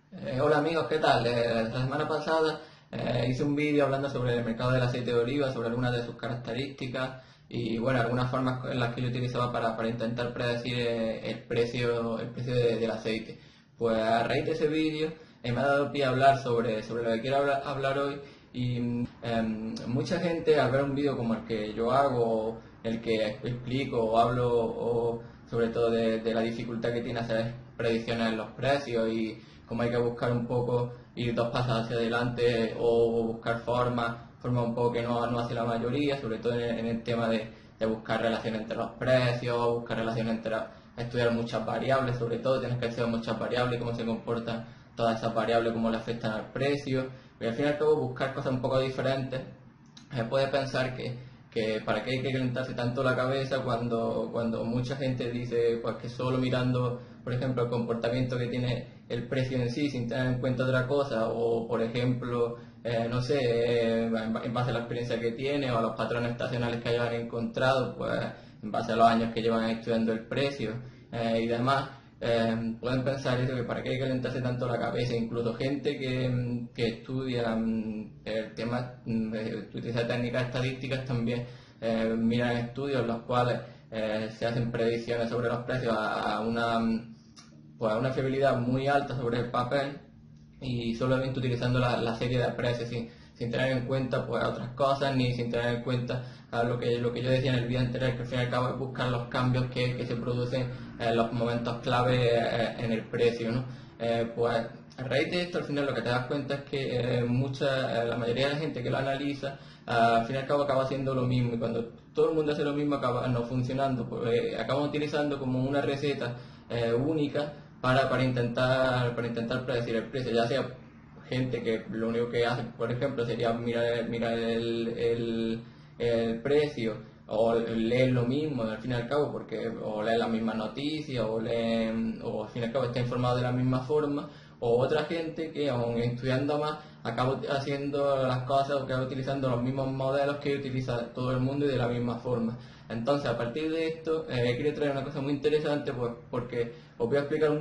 Hola amigos, ¿qué tal? La semana pasada hice un vídeo hablando sobre el mercado del aceite de oliva, sobre algunas de sus características y bueno, algunas formas en las que yo utilizaba para intentar predecir el precio del aceite. Pues a raíz de ese vídeo me ha dado pie a hablar sobre lo que quiero hablar hoy y mucha gente al ver un vídeo como el que yo hago, el que explico o hablo sobre todo de la dificultad que tiene hacer predicciones en los precios y cómo hay que buscar un poco, ir dos pasos hacia adelante o buscar formas un poco que no hace la mayoría, sobre todo en el tema de buscar relaciones entre los precios, buscar relaciones entre estudiar muchas variables, sobre todo tienes que estudiar muchas variables, cómo se comportan todas esas variables, cómo le afectan al precio, y al fin y al cabo buscar cosas un poco diferentes. Se puede pensar que para qué hay que calentarse tanto la cabeza cuando mucha gente dice pues que solo mirando, por ejemplo, el comportamiento que tiene el precio en sí, sin tener en cuenta otra cosa, o por ejemplo, no sé, en base a la experiencia que tiene o a los patrones estacionales que hayan encontrado, pues en base a los años que llevan estudiando el precio y demás, pueden pensar eso, que para qué hay que calentarse tanto la cabeza, incluso gente que estudia el tema, utiliza técnicas estadísticas también, miran estudios en los cuales se hacen predicciones sobre los precios a una fiabilidad muy alta sobre el papel y solamente utilizando la serie de precios sin tener en cuenta pues otras cosas ni sin tener en cuenta lo que yo decía en el vídeo anterior, que al fin y al cabo es buscar los cambios que se producen en los momentos clave en el precio, ¿no? Pues a raíz de esto al final lo que te das cuenta es que la mayoría de la gente que lo analiza al fin y al cabo acaba haciendo lo mismo, y cuando todo el mundo hace lo mismo acaba no funcionando, pues acaban utilizando como una receta única para intentar predecir el precio, ya sea gente que lo único que hace, por ejemplo, sería mirar el precio o leer lo mismo al fin y al cabo, porque o lee las mismas noticias o al fin y al cabo está informado de la misma forma, o otra gente que aún estudiando más acaba haciendo las cosas o acaba utilizando los mismos modelos que utiliza todo el mundo y de la misma forma. Entonces, a partir de esto, quiero traer una cosa muy interesante, pues, porque os voy a explicar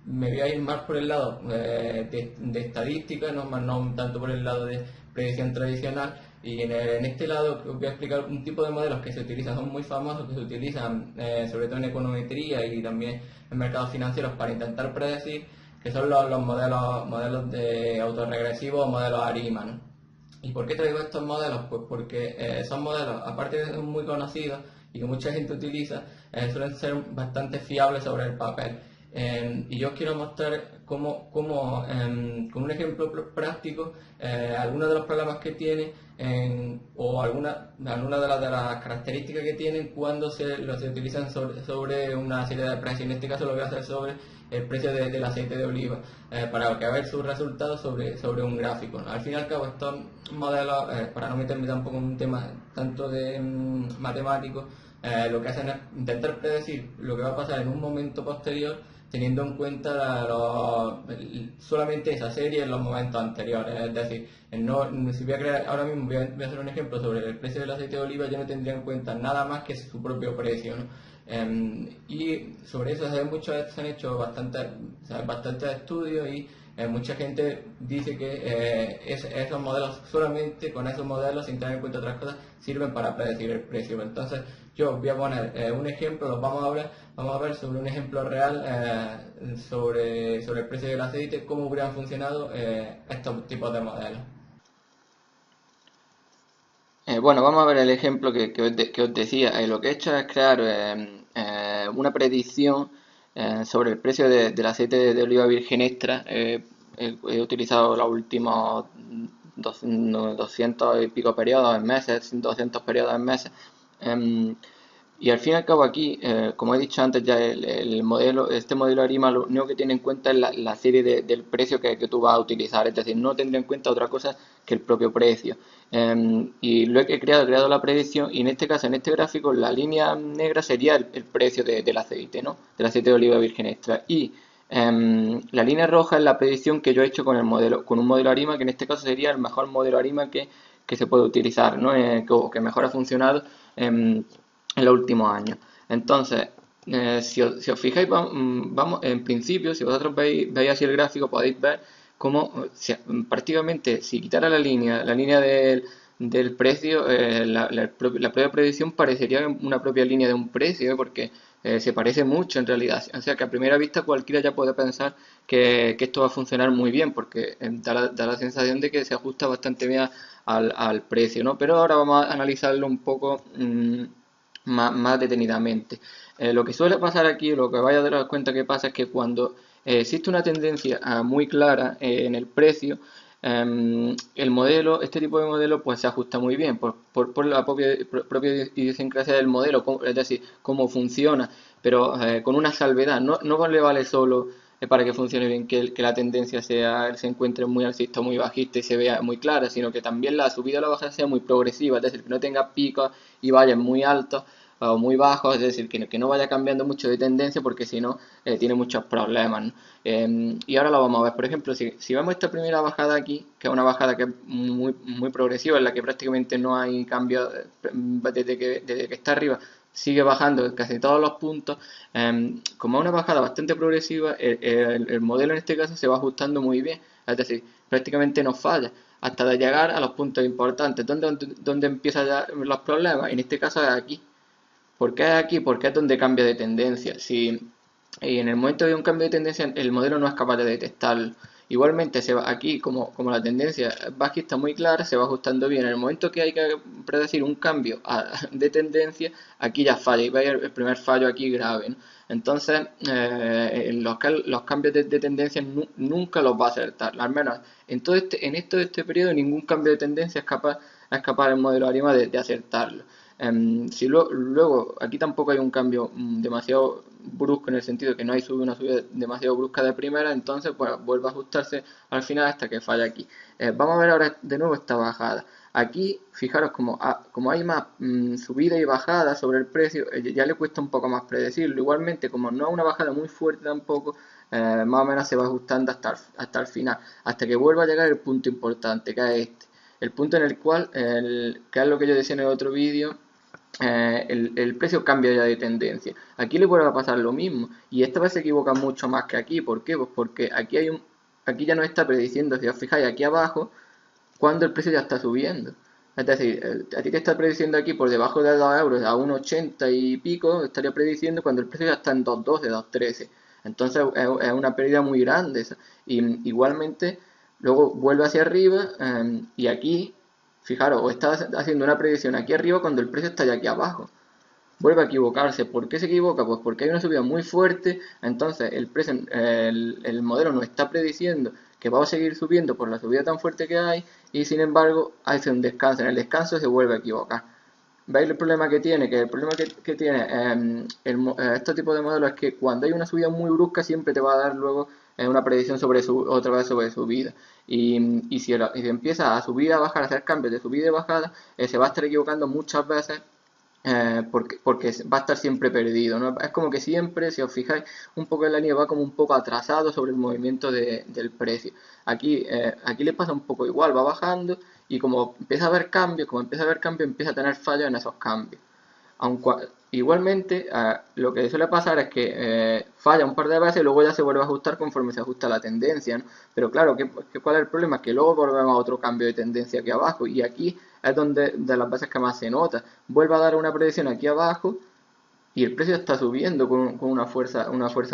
me voy a ir más por el lado de estadística, no tanto por el lado de predicción tradicional. Y en este lado os voy a explicar un tipo de modelos que se utilizan, son muy famosos, que se utilizan sobre todo en econometría y también en mercados financieros para intentar predecir, que son los modelos de autorregresivos o modelos ARIMA, ¿no? ¿Y por qué traigo estos modelos? Pues porque son modelos, aparte de ser muy conocidos y que mucha gente utiliza, suelen ser bastante fiables sobre el papel. Y yo os quiero mostrar con un ejemplo práctico, algunos de los problemas que tiene o alguna de las características que tienen cuando se utilizan sobre una serie de precios. En este caso lo voy a hacer sobre el precio del aceite de oliva, para que ver sus resultados sobre un gráfico, ¿no? Al fin y al cabo, estos modelos, para no meterme tampoco en un tema tanto de matemático, lo que hacen es intentar predecir lo que va a pasar en un momento posterior, teniendo en cuenta solamente esa serie en los momentos anteriores. Es decir, si voy a crear, ahora mismo voy a hacer un ejemplo sobre el precio del aceite de oliva, yo no tendría en cuenta nada más que su propio precio, ¿no? Y sobre eso se han hecho bastantes estudios y mucha gente dice que esos modelos, solamente con esos modelos, sin tener en cuenta otras cosas, sirven para predecir el precio. Entonces, yo os voy a poner un ejemplo, vamos a ver sobre un ejemplo real sobre el precio del aceite, cómo hubieran funcionado estos tipos de modelos. Bueno, vamos a ver el ejemplo que os decía. Lo que he hecho es crear una predicción sobre el precio del aceite de oliva virgen extra. He utilizado los últimos 200 y pico periodos en meses, 200 periodos en meses. Em, y al fin y al cabo aquí, como he dicho antes ya, este modelo ARIMA lo único que tiene en cuenta es la serie del precio que tú vas a utilizar, es decir, no tendría en cuenta otra cosa que el propio precio. Y lo he creado la predicción y en este caso, en este gráfico, la línea negra sería el precio del aceite, ¿no? Del aceite de oliva virgen extra. Y la línea roja es la predicción que yo he hecho con un modelo ARIMA, que en este caso sería el mejor modelo ARIMA que se puede utilizar, ¿no? Que mejor ha funcionado en los últimos años. Entonces, Si os fijáis, vamos, en principio, si vosotros veis así el gráfico, podéis ver cómo prácticamente si quitara la línea del precio, la propia predicción parecería una propia línea de un precio, porque se parece mucho en realidad. O sea que a primera vista cualquiera ya puede pensar que esto va a funcionar muy bien, porque da la sensación de que se ajusta bastante bien al precio, ¿no? Pero ahora vamos a analizarlo un poco más detenidamente. Lo que suele pasar aquí, lo que vaya a dar cuenta que pasa es que cuando existe una tendencia muy clara en el precio, el modelo, este tipo de modelo, pues se ajusta muy bien por la propia idiosincrasia del modelo, es decir, cómo funciona, pero con una salvedad. No le vale solo para que funcione bien que la tendencia se encuentre muy alcista o muy bajista y se vea muy clara, sino que también la subida o la bajada sea muy progresiva, es decir, que no tenga picos y vaya muy altos o muy bajos, es decir, que no vaya cambiando mucho de tendencia porque si no tiene muchos problemas, ¿no? Y ahora lo vamos a ver, por ejemplo, si vemos esta primera bajada aquí, que es una bajada que es muy progresiva, en la que prácticamente no hay cambio desde que está arriba, sigue bajando en casi todos los puntos, como es una bajada bastante progresiva, el modelo en este caso se va ajustando muy bien, es decir, prácticamente no falla hasta de llegar a los puntos importantes, donde empiezan ya los problemas, en este caso es aquí. ¿Por qué aquí? Porque es donde cambia de tendencia. Si y en el momento de un cambio de tendencia el modelo no es capaz de detectarlo. Igualmente se va aquí, como la tendencia bajista muy clara, se va ajustando bien. En el momento que hay que predecir un cambio de tendencia, aquí ya falla. Y veis el primer fallo aquí grave, ¿no? Entonces, los cambios de tendencia nunca los va a acertar. Al menos en este periodo ningún cambio de tendencia es capaz el modelo ARIMA de acertarlo. Si luego aquí tampoco hay un cambio demasiado brusco en el sentido de que no hay una subida demasiado brusca de primera, entonces pues vuelve a ajustarse al final hasta que falla aquí. Vamos a ver ahora de nuevo esta bajada. Aquí, fijaros como hay más subida y bajada sobre el precio, ya le cuesta un poco más predecirlo. Igualmente, como no es una bajada muy fuerte tampoco, más o menos se va ajustando hasta el final, hasta que vuelva a llegar el punto importante, que es este. El punto en el cual, que es lo que yo decía en el otro vídeo, el precio cambia ya de tendencia. Aquí le vuelve a pasar lo mismo y esta vez se equivoca mucho más que aquí. ¿Por qué? Pues porque aquí ya no está prediciendo, si os fijáis aquí abajo, cuando el precio ya está subiendo. Es decir, a ti te está prediciendo aquí por debajo de 2 euros a 1,80 y pico, estaría prediciendo cuando el precio ya está en 2,12, 2,13. Entonces es una pérdida muy grande esa. Y igualmente luego vuelve hacia arriba y aquí, fijaros, o está haciendo una predicción aquí arriba cuando el precio está ya aquí abajo. Vuelve a equivocarse. ¿Por qué se equivoca? Pues porque hay una subida muy fuerte, entonces el modelo no está prediciendo que va a seguir subiendo por la subida tan fuerte que hay y sin embargo hace un descanso. En el descanso se vuelve a equivocar. ¿Veis el problema que tiene? Que el problema que tiene este tipo de modelo es que cuando hay una subida muy brusca siempre te va a dar luego una predicción otra vez sobre subida. Y si empieza a subir, a bajar, a hacer cambios de subida y bajada, se va a estar equivocando muchas veces porque va a estar siempre perdido, ¿no? Es como que siempre, si os fijáis, un poco en la línea va como un poco atrasado sobre el movimiento del precio. Aquí le pasa un poco igual, va bajando y como empieza a haber cambios, empieza a tener fallos en esos cambios. Igualmente, lo que suele pasar es que falla un par de veces y luego ya se vuelve a ajustar conforme se ajusta la tendencia, ¿no? Pero claro, ¿cuál es el problema? Que luego volvemos a otro cambio de tendencia aquí abajo y aquí es donde de las veces que más se nota. Vuelve a dar una predicción aquí abajo y el precio está subiendo con una fuerza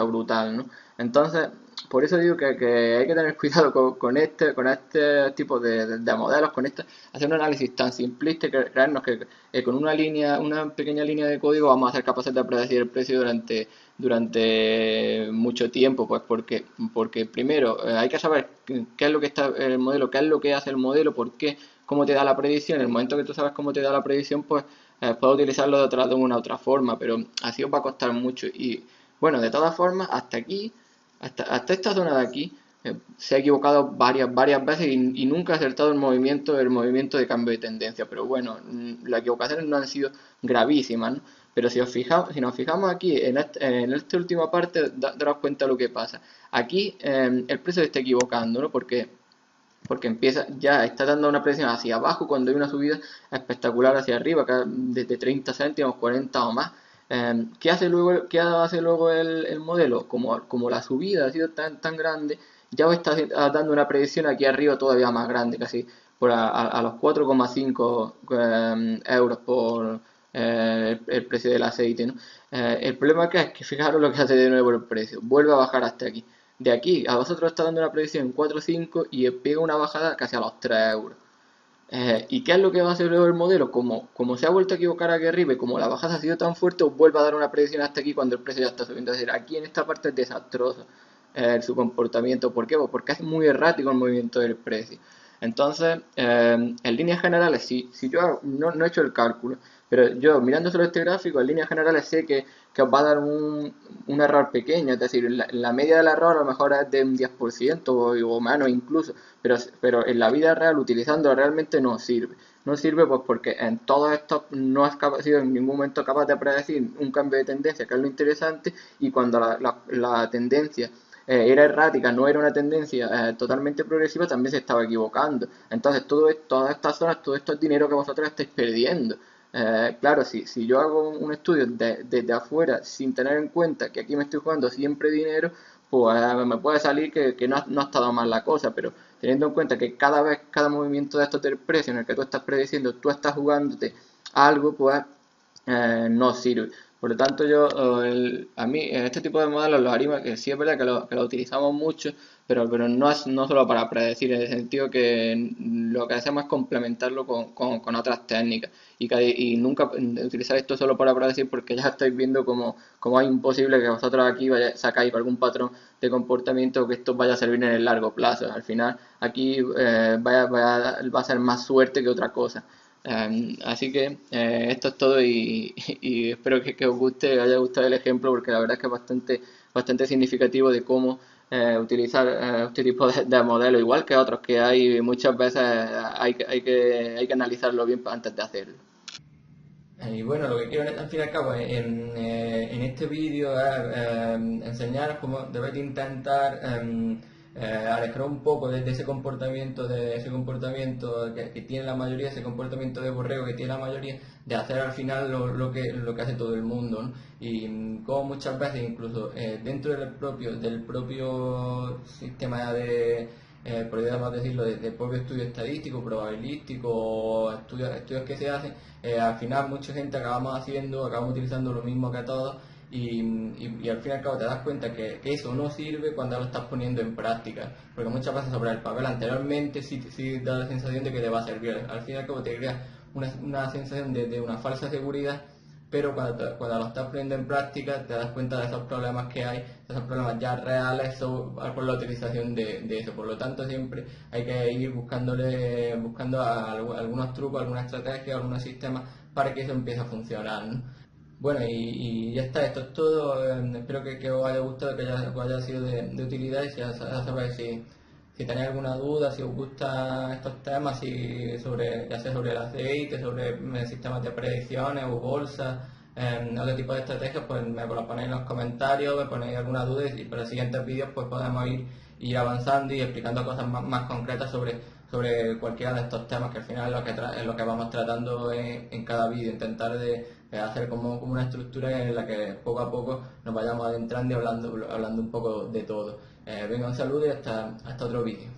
brutal, ¿no? Entonces, por eso digo que hay que tener cuidado con este tipo de modelos, hacer un análisis tan simplista y creernos que con una pequeña línea de código vamos a ser capaces de predecir el precio durante mucho tiempo, pues porque primero hay que saber qué es lo que está el modelo, qué es lo que hace el modelo, por qué, cómo te da la predicción. En el momento que tú sabes cómo te da la predicción, pues puedo utilizarlo de una otra forma, pero así os va a costar mucho. Y bueno, de todas formas, hasta aquí, hasta esta zona de aquí, se ha equivocado varias veces y nunca ha acertado el movimiento de cambio de tendencia. Pero bueno, las equivocaciones no han sido gravísimas, ¿no? Pero si nos fijamos aquí en esta última parte, daros cuenta de lo que pasa. Aquí el precio se está equivocando, ¿no? Porque ya está dando una presión hacia abajo cuando hay una subida espectacular hacia arriba, desde 30 céntimos, 40 o más. ¿Qué hace luego el modelo? Como la subida ha sido tan grande, ya os está dando una predicción aquí arriba todavía más grande, casi a los 4,5 euros por el precio del aceite, ¿no? El problema acá es que fijaros lo que hace de nuevo el precio, vuelve a bajar hasta aquí. De aquí a vosotros está dando una predicción en 4,5 y pega una bajada casi a los 3 euros. ¿Y qué es lo que va a hacer luego el modelo? Como se ha vuelto a equivocar aquí arriba y como la bajada ha sido tan fuerte, os vuelve a dar una predicción hasta aquí cuando el precio ya está subiendo. Es decir, aquí en esta parte es desastroso su comportamiento. ¿Por qué? Pues porque es muy errático el movimiento del precio. Entonces, en líneas generales, si yo no he hecho el cálculo, pero yo mirando solo este gráfico, en líneas generales sé que os va a dar un error pequeño, es decir, la media del error a lo mejor es de un 10% o menos incluso, pero en la vida real utilizándolo realmente no sirve. No sirve pues porque en todo esto no has sido en ningún momento capaz de predecir un cambio de tendencia, que es lo interesante, y cuando la tendencia era errática, no era una tendencia totalmente progresiva, también se estaba equivocando. Entonces, todas estas zonas, todo esto es dinero que vosotros estáis perdiendo. Claro, si yo hago un estudio desde afuera sin tener en cuenta que aquí me estoy jugando siempre dinero, pues me puede salir que no ha estado mal la cosa, pero teniendo en cuenta que cada movimiento de estos del precio en el que tú estás prediciendo, tú estás jugándote algo, pues no sirve. Por lo tanto, a mí este tipo de modelos los ARIMA, que sí es verdad que lo utilizamos mucho, pero no solo para predecir, en el sentido que lo que hacemos es complementarlo con otras técnicas y nunca utilizar esto solo para predecir, porque ya estáis viendo como es imposible que vosotros aquí sacáis algún patrón de comportamiento que esto vaya a servir en el largo plazo. Al final aquí va a ser más suerte que otra cosa. Así que esto es todo y espero que os guste, que haya gustado el ejemplo, porque la verdad es que es bastante significativo de cómo utilizar este tipo de modelos, igual que otros que hay muchas veces hay que analizarlo bien antes de hacerlo. Y bueno, lo que quiero al fin y al cabo en este vídeo es enseñaros cómo debéis de intentar alejar un poco de ese comportamiento que tiene la mayoría, ese comportamiento de borrego que tiene la mayoría, de hacer al final lo que hace todo el mundo, ¿no? Y como muchas veces incluso dentro del propio sistema podríamos decirlo, de propio estudio estadístico, probabilístico o estudios que se hacen, al final mucha gente acabamos utilizando lo mismo que todos y al fin y al cabo te das cuenta que eso no sirve cuando lo estás poniendo en práctica, porque muchas veces sobre el papel anteriormente sí da la sensación de que te va a servir, al fin y al cabo te crea una sensación de una falsa seguridad, pero cuando lo estás poniendo en práctica te das cuenta de esos problemas que hay, de esos problemas ya reales por la utilización de eso. Por lo tanto, siempre hay que ir buscando algunos trucos, alguna estrategia, algunos sistemas para que eso empiece a funcionar, ¿no? Bueno, y ya está, esto es todo. Espero que os haya gustado, que os haya sido de utilidad y ya sabéis si tenéis alguna duda, si os gustan estos temas, ya sea sobre el aceite, sobre sistemas de predicciones o bolsas, otro tipo de estrategias, pues me lo ponéis en los comentarios, me ponéis alguna duda y para los siguientes vídeos pues podemos ir avanzando y explicando cosas más concretas sobre cualquiera de estos temas, que al final es lo que vamos tratando en cada vídeo, intentar de hacer como una estructura en la que poco a poco nos vayamos adentrando y hablando un poco de todo. Venga, un saludo y hasta otro vídeo.